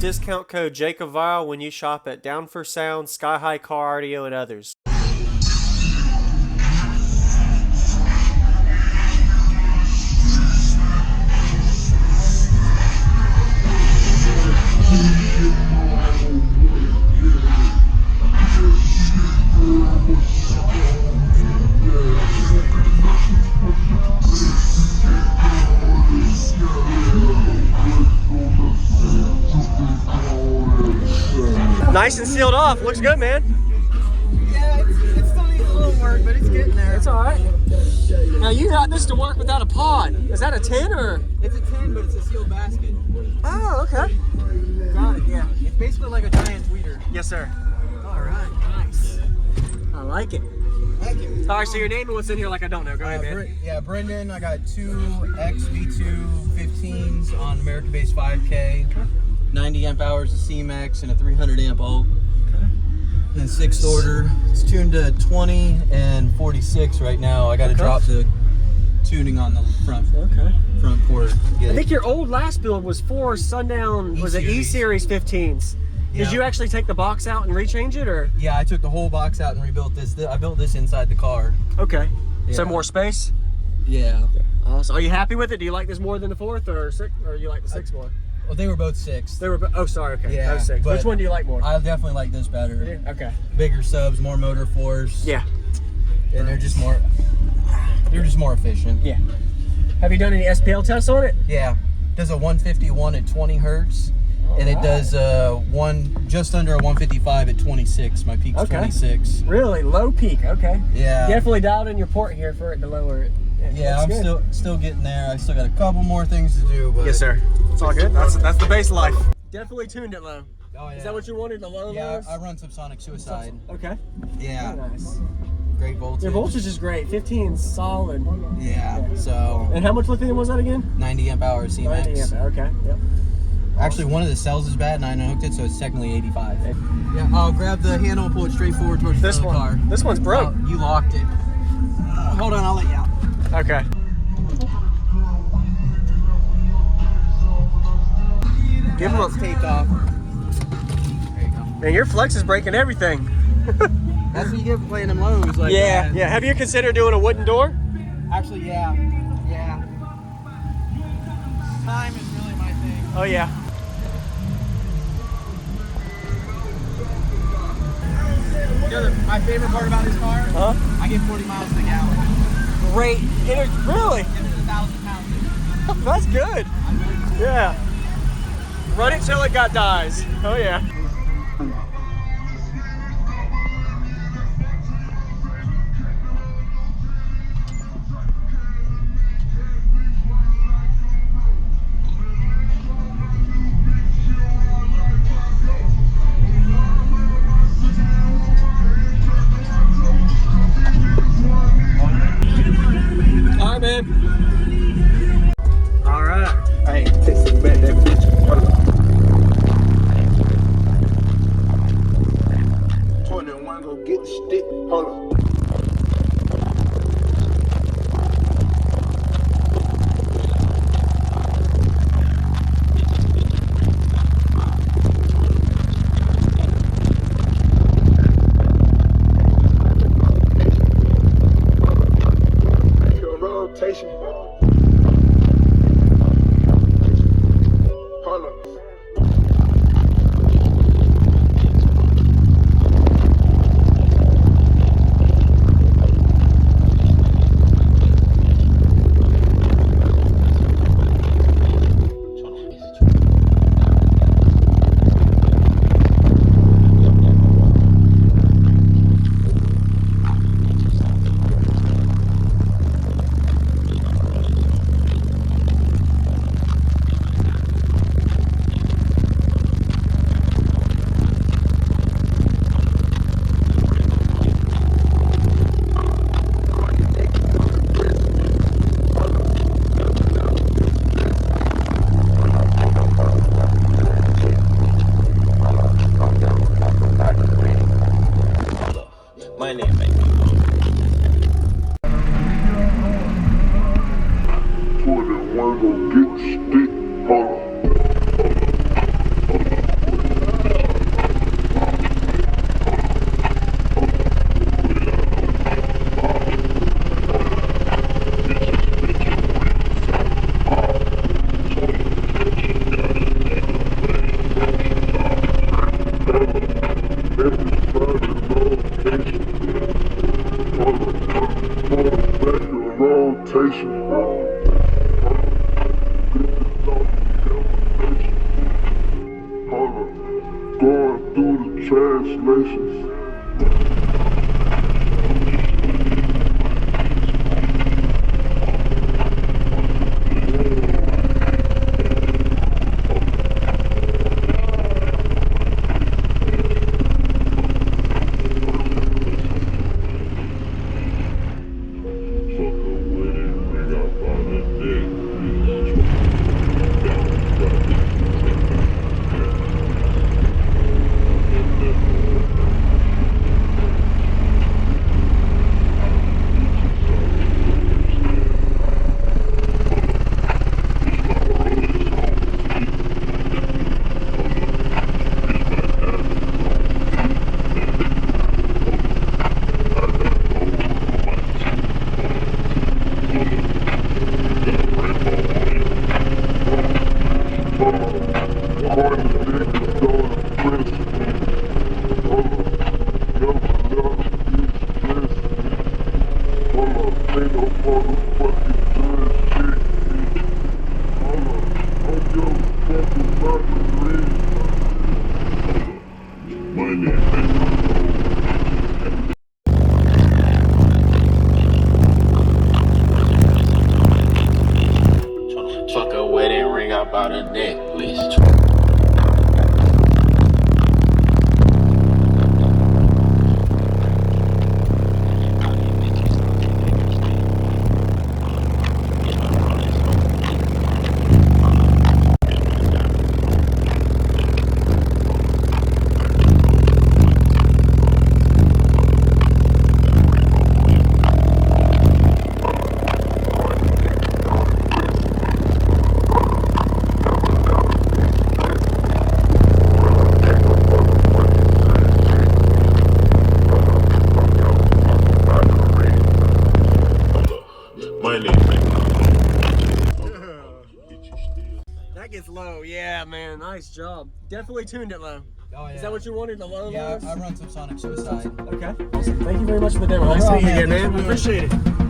discount code JACOBVILE when you shop at Down for Sound, Sky High Car Audio, and others. Nice and sealed off. Looks good, man. Yeah, it still needs a little work, but it's getting there. It's all right. Now you got this to work without a pod. Is that a 10 or? It's a 10, but it's a sealed basket. Oh, okay. Got it, yeah. It's basically like a giant tweeter. Yes, sir. All right, nice. I like it. Thank you. All right, so your name and what's in here like I don't know. Go ahead, man. Yeah, Brendon. I got two XV2 15s on American-based 5K. Okay. 90 amp hours of CMAX and a 300 amp oak. Okay. And sixth order. It's tuned to 20 and 46 right now. I got to drop the tuning on the front port. I think your old last build was 4 Sundown, was it E-Series 15s? Yeah. Did you actually take the box out and rechange it, or? Yeah, I took the whole box out and rebuilt this. I built this inside the car. Okay. Yeah. So more space? Yeah. Awesome. Are you happy with it? Do you like this more than the 4th or 6th, or you like the 6th more? Well, they were both 6. They were. Oh, sorry. Okay. Yeah. Both 6. Which one do you like more? I definitely like this better. Yeah. Okay. Bigger subs, more motor force. Yeah. And they're just more efficient. Yeah. Have you done any SPL tests on it? Yeah. Does a 151 at 20 hertz. And it does just under a 155 at 26. My peak's 26. Really low peak. Okay. Yeah. Definitely dialed in your port here for it to lower it. Yeah, I'm still getting there. I still got a couple more things to do. But yes, sir. It's all good. That's the base life. Definitely tuned it low. Oh, yeah. Is that what you wanted? The low? Yeah, I run subsonic suicide. Okay. Yeah. Very nice. Great voltage. Your voltage is great. 15 solid. Yeah. So. And how much lithium was that again? 90 amp hour CMAX. 90 amp hour. Okay. Yep. Actually, one of the cells is bad, and I unhooked it, so it's technically 85. Yeah, I'll grab the handle and pull it straight forward towards the car. This one's broke. Oh, you locked it. Hold on, I'll let you out. Okay. Give them taped off. There you go. Man, your flex is breaking everything. That's what you get for playing them lows. Like yeah. Have you considered doing a wooden door? Actually, yeah. Time is really my thing. Oh yeah. You know, my favorite part about this car? Huh? I get 40 miles to the gallon. Great. Really? And it's 1,000 pounds. That's good. Yeah. Run it till it got dies. Oh yeah. All right, man. All right. Hey, fix the bed there, bitch. 21, go get the stick. Hold on. Rotation. Hold on. Money and make me go. 21, go get the stick. Hold on. Fuck a wedding ring, I bought a necklace. That gets low. Yeah, man. Nice job. Definitely tuned it low. Oh, yeah. Is that what you wanted? The low? Yeah, I run some Sonic Suicide. Okay. Awesome. Thank you very much for the demo. Nice seeing you again, man. Appreciate it.